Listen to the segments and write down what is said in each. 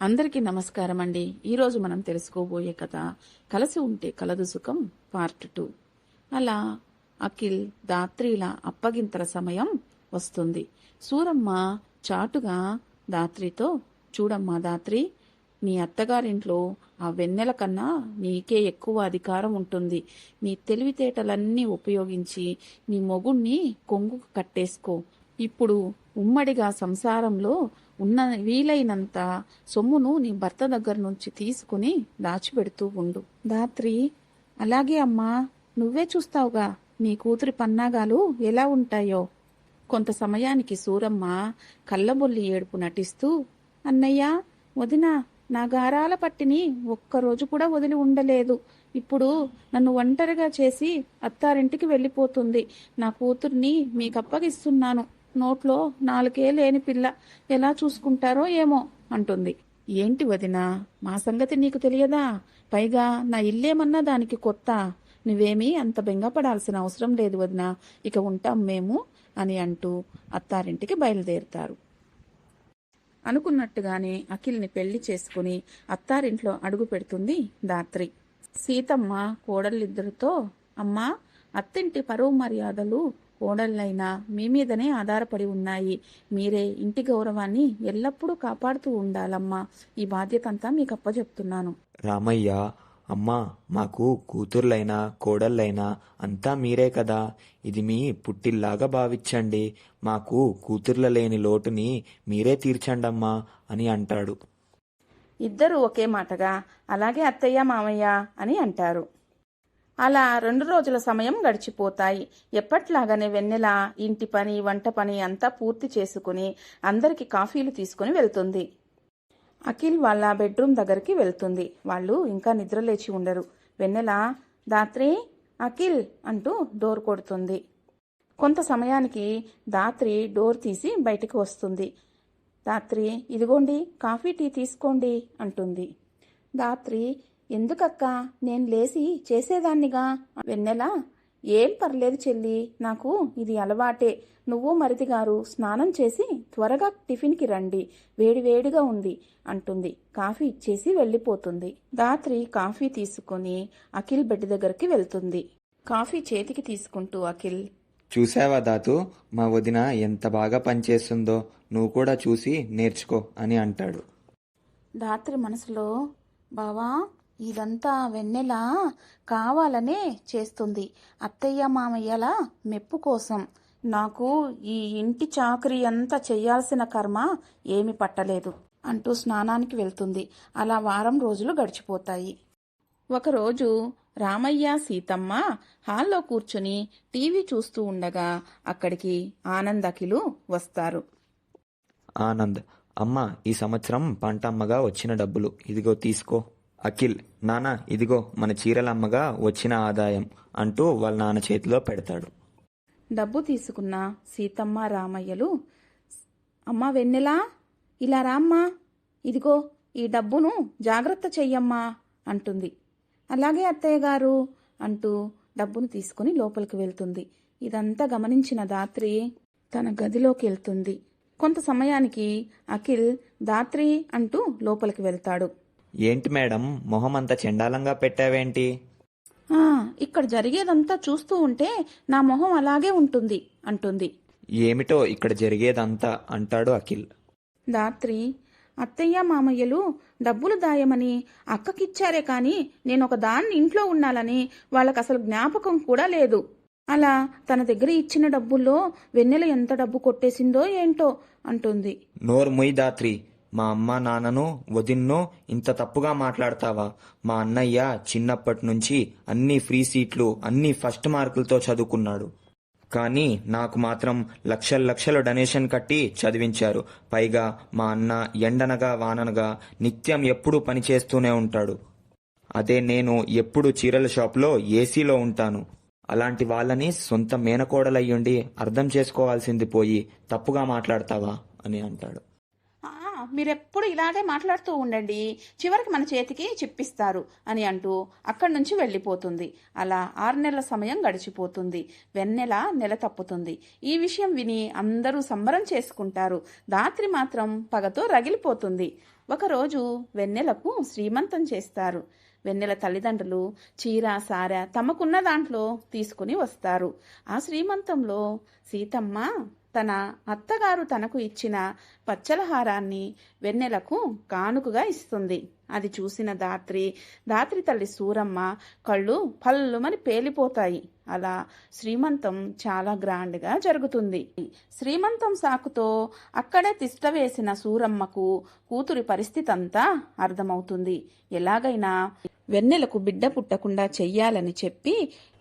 అందరికీ నమస్కారం అండి. ఈరోజు మనం తెలుసుకోబోయే కథ కలిసి ఉంటే కలదు సుఖం పార్ట్ 2. అలా అఖిల్ దాత్రిల అప్పగింతల సమయం వస్తుంది. సూరమ్మ చాటుగా దాత్రితో, చూడమ్మా దాత్రి, నీ అత్తగారింట్లో ఆ వెన్నెల కన్నా నీకే ఎక్కువ అధికారం ఉంటుంది. నీ తెలివితేటలన్నీ ఉపయోగించి నీ మొగుణ్ణి కొంగుకు కట్టేసుకో. ఇప్పుడు ఉమ్మడిగా సంసారంలో ఉన్న వీలైనంత సొమ్మును నీ భర్త దగ్గర నుంచి తీసుకుని దాచిపెడుతూ ఉండు. దాత్రి, అలాగే అమ్మా, నువ్వే చూస్తావుగా నీ కూతురి పన్నాగాలు ఎలా ఉంటాయో. కొంత సమయానికి సూరమ్మ కళ్ళబొల్లి ఏడుపు నటిస్తూ, అన్నయ్య, వదిన, నా గారాల పట్టిని ఒక్కరోజు కూడా వదిలి ఉండలేదు. ఇప్పుడు నన్ను ఒంటరిగా చేసి అత్తారింటికి వెళ్ళిపోతుంది. నా కూతుర్ని మీకప్పగిస్తున్నాను. నోట్లో నాలుకే లేని పిల్ల, ఎలా చూసుకుంటారో ఏమో అంటుంది. ఏంటి వదినా, మా సంగతి నీకు తెలియదా? పైగా నా ఇల్లేమన్నా దానికి కొత్త. నువ్వేమీ అంత బెంగపడాల్సిన అవసరం లేదు వదినా, ఇక ఉంటాం మేము అని అంటూ అత్తారింటికి బయలుదేరుతారు. అనుకున్నట్టుగానే అఖిల్ని పెళ్లి చేసుకుని అత్తారింట్లో అడుగు పెడుతుంది దాత్రి. సీతమ్మ కోడళ్ళిద్దరితో, అమ్మా, అత్తింటి పరువు మర్యాదలు కోడళ్ళైనా మీ మీదనే ఆధారపడి ఉన్నాయి. మీరే ఇంటి గౌరవాన్ని ఎల్లప్పుడూ కాపాడుతూ ఉండాలమ్మా. ఈ బాధ్యత అంతా మీకు అప్పచెప్తున్నాను. రామయ్య, అమ్మా, మాకు కూతుర్లైనా కోడళ్ళైనా అంతా మీరే కదా. ఇది మీ పుట్టిల్లాగా భావించండి. మాకు కూతుర్ల లేని లోటుని మీరే తీర్చండమ్మా అని అంటాడు. ఇద్దరు ఒకే మాటగా అలాగే అత్తయ్య మామయ్య అని అంటారు. అలా 2 రోజుల సమయం గడిచిపోతాయి. ఎప్పట్లాగానే వెన్నెల ఇంటి పని, వంట పని అంతా పూర్తి చేసుకుని అందరికి కాఫీలు తీసుకుని వెళ్తుంది. అఖిల్ వాళ్ళ బెడ్రూమ్ దగ్గరికి వెళ్తుంది. వాళ్ళు ఇంకా నిద్రలేచి ఉండరు. వెన్నెల, దాత్రి, అఖిల్ అంటూ డోర్ కొడుతుంది. కొంత సమయానికి దాత్రి డోర్ తీసి బయటికి వస్తుంది. దాత్రి, ఇదిగోండి కాఫీ టీ తీసుకోండి అంటుంది. దాత్రి, ఎందుకక్క, నేను లేచి చేసేదాన్నిగా. వెన్నెల, ఏం పర్లేదు చెల్లి, నాకు ఇది అలవాటే. నువ్వు మరిదిగారు స్నానం చేసి త్వరగా టిఫిన్కి రండి, వేడివేడిగా ఉంది అంటుంది. కాఫీ ఇచ్చేసి వెళ్ళిపోతుంది. దాత్రి కాఫీ తీసుకుని అఖిల్ బెడ్ దగ్గరికి వెళ్తుంది. కాఫీ చేతికి తీసుకుంటూ అఖిల్, చూసావా దాతు, మా వదిన ఎంత బాగా పనిచేస్తుందో, నువ్వు కూడా చూసి నేర్చుకో అని అంటాడు. దాత్రి మనసులో, బావా, ఇదంతా వెన్నెల కావాలనే చేస్తుంది. అత్తయ్య మామయ్యల మెప్పు కోసం. నాకు ఈ ఇంటి చాకరీ అంతా చెయ్యాల్సిన కర్మ ఏమి పట్టలేదు అంటూ స్నానానికి వెళ్తుంది. అలా వారం రోజులు గడిచిపోతాయి. ఒకరోజు రామయ్య, సీతమ్మ హాల్లో కూర్చుని టీవీ చూస్తూ ఉండగా అక్కడికి ఆనంద్, అఖిలు వస్తారు. ఆనంద్, అమ్మ, ఈ సంవత్సరం పంట అమ్మగా వచ్చిన డబ్బులు ఇదిగో తీసుకో. అఖిల్, నాన్న, ఇదిగో మన చీరలమ్మగా వచ్చిన ఆదాయం అంటూ వాళ్ళ నాన్న చేతిలో పెడతాడు. డబ్బు తీసుకున్న సీతమ్మ, రామయ్యలు, అమ్మా వెన్నెలా, ఇలా రామ్మా, ఇదిగో ఈ డబ్బును జాగ్రత్త చెయ్యమ్మా అంటుంది. అలాగే అత్తయ్య గారు అంటూ డబ్బును తీసుకుని లోపలికి వెళ్తుంది. ఇదంతా గమనించిన దాత్రి తన గదిలోకి వెళ్తుంది. కొంత సమయానికి అఖిల్ దాత్రి అంటూ లోపలికి వెళ్తాడు. ఏంటి మేడం, మొహం అంతా చెండాలంగా పెట్టావేంటి? ఇక్కడ జరిగేదంతా చూస్తూ ఉంటే నా మొహం అలాగే ఉంటుంది అంటుంది. ఏమిటో ఇక్కడ జరిగేదంతా అంటాడు అఖిల్. దాత్రి, అత్తయ్య మామయ్యలు డబ్బులు దాయమని అక్కకిచ్చారే కానీ నేను ఒక దాన్ని ఇంట్లో ఉండాలని వాళ్ళకి అసలు జ్ఞాపకం కూడా లేదు. అలా తన దగ్గర ఇచ్చిన డబ్బుల్లో వెన్నెల ఎంత డబ్బు కొట్టేసిందో ఏంటో అంటుంది. నోరు ముయ్ దాత్రి, మా అమ్మ నాన్నను వదిన్నో ఇంత తప్పుగా మాట్లాడతావా? మా అన్నయ్య చిన్నప్పటి నుంచి అన్ని ఫ్రీ సీట్లు, అన్ని ఫస్ట్ మార్కులతో చదువుకున్నాడు. కానీ నాకు మాత్రం లక్షలు డొనేషన్ కట్టి చదివించారు. పైగా మా అన్న ఎండనగా వాననగా నిత్యం ఎప్పుడూ పని చేస్తూనే ఉంటాడు. అదే నేను ఎప్పుడు చీరల షాప్లో ఏసీలో ఉంటాను. అలాంటి వాళ్ళని సొంత మేనకోడలయ్యుండి అర్థం చేసుకోవాల్సింది పోయి తప్పుగా మాట్లాడతావా అని అంటాడు. మీరెప్పుడు ఇలాగే మాట్లాడుతూ ఉండండి, చివరికి మన చేతికి చిప్పిస్తారు అని అంటూ అక్కడి నుంచి వెళ్ళిపోతుంది. అలా 6 నెలల సమయం గడిచిపోతుంది. వెన్నెల నెల తప్పుతుంది. ఈ విషయం విని అందరూ సంబరం చేసుకుంటారు. ధాత్రి మాత్రం పగతో రగిలిపోతుంది. ఒకరోజు వెన్నెలకు శ్రీమంతం చేస్తారు. వెన్నెల తల్లిదండ్రులు చీర సార తమకున్న దాంట్లో తీసుకుని వస్తారు. ఆ శ్రీమంతంలో సీతమ్మ తన అత్తగారు తనకు ఇచ్చిన పచ్చలహారాన్ని వెన్నెలకు కానుకగా ఇస్తుంది. అది చూసిన ధాత్రి తల్లి సూరమ్మ కళ్ళు పల్లుమని పేలిపోతాయి. అలా శ్రీమంతం చాలా గ్రాండ్గా జరుగుతుంది. శ్రీమంతం సాకుతో అక్కడే తిష్ట వేసిన సూరమ్మకు కూతురి పరిస్థితి అంతా అర్థమవుతుంది. ఎలాగైనా వెన్నెలకు బిడ్డ పుట్టకుండా చెయ్యాలని చెప్పి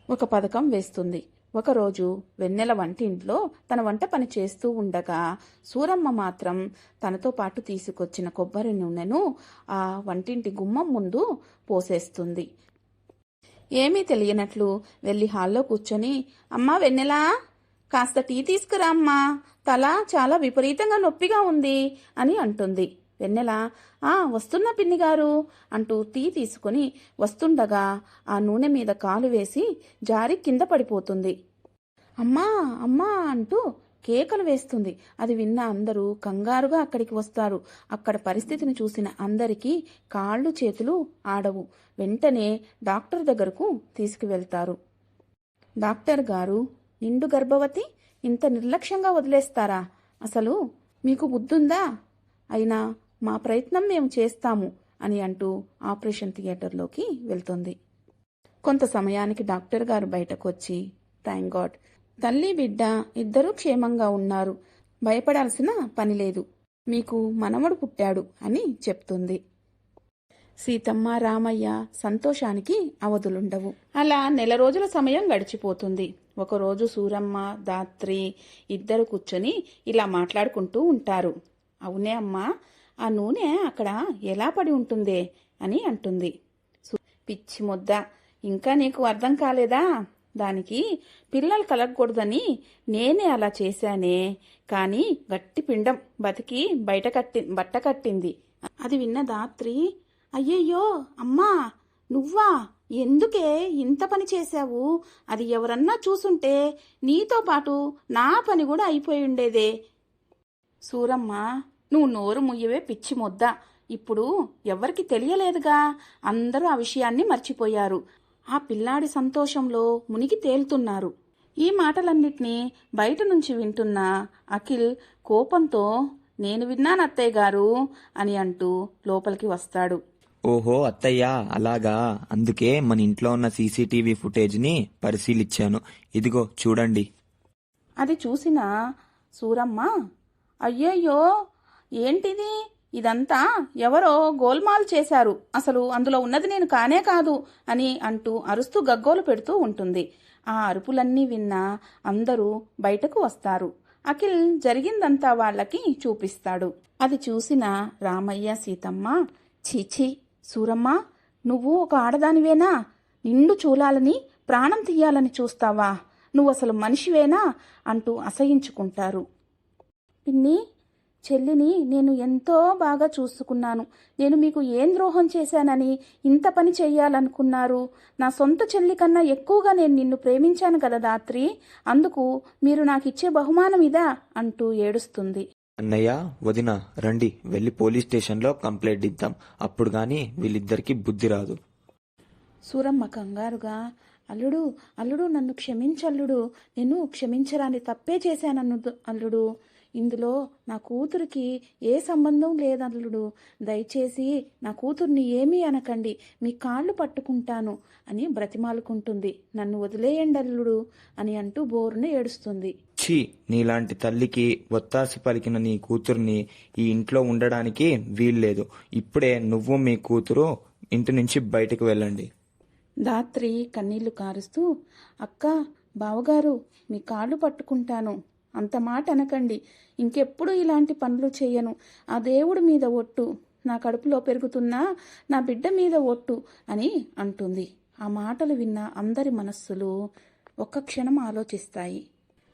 ఒక పథకం వేస్తుంది. ఒకరోజు వెన్నెల వంటింట్లో తన వంట పని చేస్తూ ఉండగా సూరమ్మ మాత్రం తనతో పాటు తీసుకొచ్చిన కొబ్బరి నూనెను ఆ వంటింటి గుమ్మం ముందు పోసేస్తుంది. ఏమీ తెలియనట్లు వెళ్ళి హాల్లో కూర్చొని, అమ్మా వెన్నెలా, కాస్త టీ తీసుకురా అమ్మా, తల చాలా విపరీతంగా నొప్పిగా ఉంది అని అంటుంది. వెన్నెల, వస్తున్నా పిన్ని గారు అంటూ టీ తీసుకుని వస్తుండగా ఆ నూనె మీద కాలు వేసి జారి కింద పడిపోతుంది. అమ్మా అమ్మా అంటూ కేకలు వేస్తుంది. అది విన్న అందరూ కంగారుగా అక్కడికి వస్తారు. అక్కడ పరిస్థితిని చూసిన అందరికీ కాళ్ళు చేతులు ఆడవు. వెంటనే డాక్టర్ దగ్గరకు తీసుకువెళ్తారు. డాక్టర్ గారు, నిండు గర్భవతి, ఇంత నిర్లక్ష్యంగా వదిలేస్తారా? అసలు మీకు బుద్ధుందా? అయినా మా ప్రయత్నం మేము చేస్తాము అని అంటూ ఆపరేషన్ థియేటర్లోకి వెళ్తుంది. కొంత సమయానికి డాక్టర్ గారు బయటకు వచ్చి, థ్యాంక్ గాడ్, తల్లి బిడ్డ ఇద్దరూ క్షేమంగా ఉన్నారు, భయపడాల్సిన పని లేదు, మీకు మనవడు పుట్టాడు అని చెప్తుంది. సీతమ్మ రామయ్య సంతోషానికి అవధులుండవు. అలా 1 నెల రోజుల సమయం గడిచిపోతుంది. ఒకరోజు సూరమ్మ ధాత్రి ఇద్దరు కూర్చొని ఇలా మాట్లాడుకుంటూ ఉంటారు. అవునే అమ్మా, ఆ నూనె అక్కడ ఎలా పడి ఉంటుందే అని అంటుంది. పిచ్చి ముద్ద, ఇంకా నీకు అర్థం కాలేదా? దానికి పిల్లలు కలగకూడదని నేనే అలా చేశానే, కానీ గట్టి పిండం బతికి బట్ట కట్టింది. అది విన్న ధాత్రి, అయ్యయ్యో అమ్మా, నువ్వా? ఎందుకే ఇంత పని చేశావు? అది ఎవరన్నా చూసుంటే నీతో పాటు నా పని కూడా అయిపోయి ఉండేదే. సూరమ్మ, నువ్వు నోరు ముయ్యవే పిచ్చి ముద్ద. ఇప్పుడు ఎవ్వరికి తెలియలేదుగా, అందరూ ఆ విషయాన్ని మర్చిపోయారు. ఆ పిల్లాడి సంతోషంలో మునిగి తేలుతున్నారు. ఈ మాటలన్నిటినీ బయట నుంచి వింటున్న అఖిల్ కోపంతో, నేను విన్నాను అత్తయ్య గారు అని అంటూ లోపలికి వస్తాడు. ఓహో అత్తయ్య, అలాగా, అందుకే మన ఇంట్లో ఉన్న సీసీటీవీ ఫుటేజ్ని పరిశీలించాను, ఇదిగో చూడండి. అది చూసిన సూరమ్మ, అయ్యయ్యో ఏంటిది, ఇదంతా ఎవరో గోల్మాల్ చేశారు, అసలు అందులో ఉన్నది నేను కానే కాదు అని అంటూ అరుస్తూ గగ్గోలు పెడుతూ ఉంటుంది. ఆ అరుపులన్నీ విన్న అందరూ బయటకు వస్తారు. అఖిల్ జరిగిందంతా వాళ్ళకి చూపిస్తాడు. అది చూసిన రామయ్య సీతమ్మ, చీచి సూరమ్మ, నువ్వు ఒక ఆడదానివేనా? నిండు చూలాలని ప్రాణం తీయాలని చూస్తావా? నువ్వు అసలు మనిషివేనా అంటూ అసహించుకుంటారు. పిన్ని, చెల్లిని నేను ఎంతో బాగా చూసుకున్నాను. నేను మీకు ఏం ద్రోహం చేశానని ఇంత పని చెయ్యాలనుకున్నారు? నా సొంత చెల్లి కన్నా ఎక్కువగా నేను నిన్ను ప్రేమించాను కదా ధాత్రి, అందుకు మీరు నాకిచ్చే బహుమానం ఇదా అంటూ ఏడుస్తుంది. అన్నయ్య, వదిన, రండి వెళ్ళి పోలీస్ స్టేషన్లో కంప్లైంట్ ఇద్దాం, అప్పుడు గాని వీళ్ళిద్దరికి బుద్ధి రాదు. సూరమ్మ కంగారుగా, అల్లుడు అల్లుడు నన్ను క్షమించల్లుడు, నేను క్షమించరాని తప్పే చేశానన్ను అల్లుడు, ఇందులో నా కూతురికి ఏ సంబంధం లేదల్లుడు, దయచేసి నా కూతుర్ని ఏమీ అనకండి, మీ కాళ్ళు పట్టుకుంటాను అని బ్రతిమాలుకుంటుంది. నన్ను వదిలేయండి అల్లుడు అని అంటూ బోరున ఏడుస్తుంది. ఛీ, నీలాంటి తల్లికి ఒత్తాసి పలికిన నీ కూతుర్ని ఈ ఇంట్లో ఉండడానికి వీల్లేదు. ఇప్పుడే నువ్వు మీ కూతురు ఇంటి నుంచి బయటకు వెళ్ళండి. ధాత్రి కన్నీళ్లు కారుస్తూ, అక్క, బావగారు, మీ కాళ్ళు పట్టుకుంటాను, అంత మాట అనకండి, ఇంకెప్పుడు ఇలాంటి పనులు చేయను, ఆ దేవుడి మీద ఒట్టు, నా కడుపులో పెరుగుతున్న నా బిడ్డ మీద ఒట్టు అని అంటుంది. ఆ మాటలు విన్న అందరి మనస్సులు ఒక్క క్షణం ఆలోచిస్తాయి.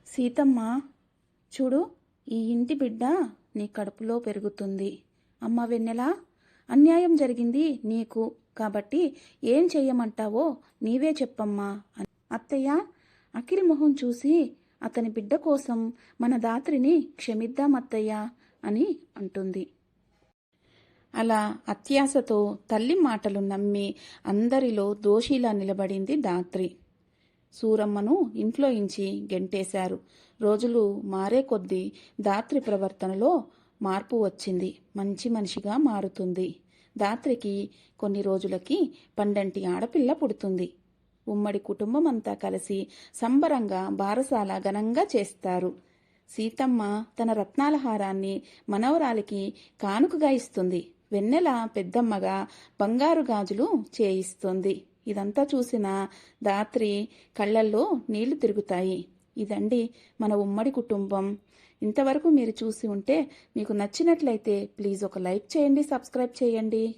సీతమ్మ, చూడు, ఈ ఇంటి బిడ్డ నీ కడుపులో పెరుగుతుంది, అమ్మ వెన్నెల, అన్యాయం జరిగింది నీకు, కాబట్టి ఏం చెయ్యమంటావో నీవే చెప్పమ్మా అని. అత్తయ్య, అఖిల్ మొహం చూసి అతని బిడ్డ కోసం మన దాత్రిని క్షమిద్దాం అత్తయ్య అని అంటుంది. అలా అత్యాశతో తల్లి మాటలు నమ్మి అందరిలో దోషిలా నిలబడింది దాత్రి. సూరమ్మను ఇంట్లో ఇంచి గెంటేశారు. రోజులు మారే కొద్దీ దాత్రి ప్రవర్తనలో మార్పు వచ్చింది. మంచి మనిషిగా మారుతుంది. దాత్రికి కొన్ని రోజులకి పండంటి ఆడపిల్ల పుడుతుంది. ఉమ్మడి కుటుంబం అంతా కలిసి సంబరంగా బారసాల ఘనంగా చేస్తారు. సీతమ్మ తన రత్నాల హారాన్ని మనవరాలికి కానుకగా ఇస్తుంది. వెన్నెల పెద్దమ్మగా బంగారు గాజులు చేయిస్తుంది. ఇదంతా చూసిన దాత్రి కళ్ళల్లో నీళ్లు తిరుగుతాయి. ఇదండి మన ఉమ్మడి కుటుంబం. ఇంతవరకు మీరు చూసి ఉంటే మీకు నచ్చినట్లయితే ప్లీజ్ ఒక లైక్ చేయండి, సబ్స్క్రైబ్ చేయండి.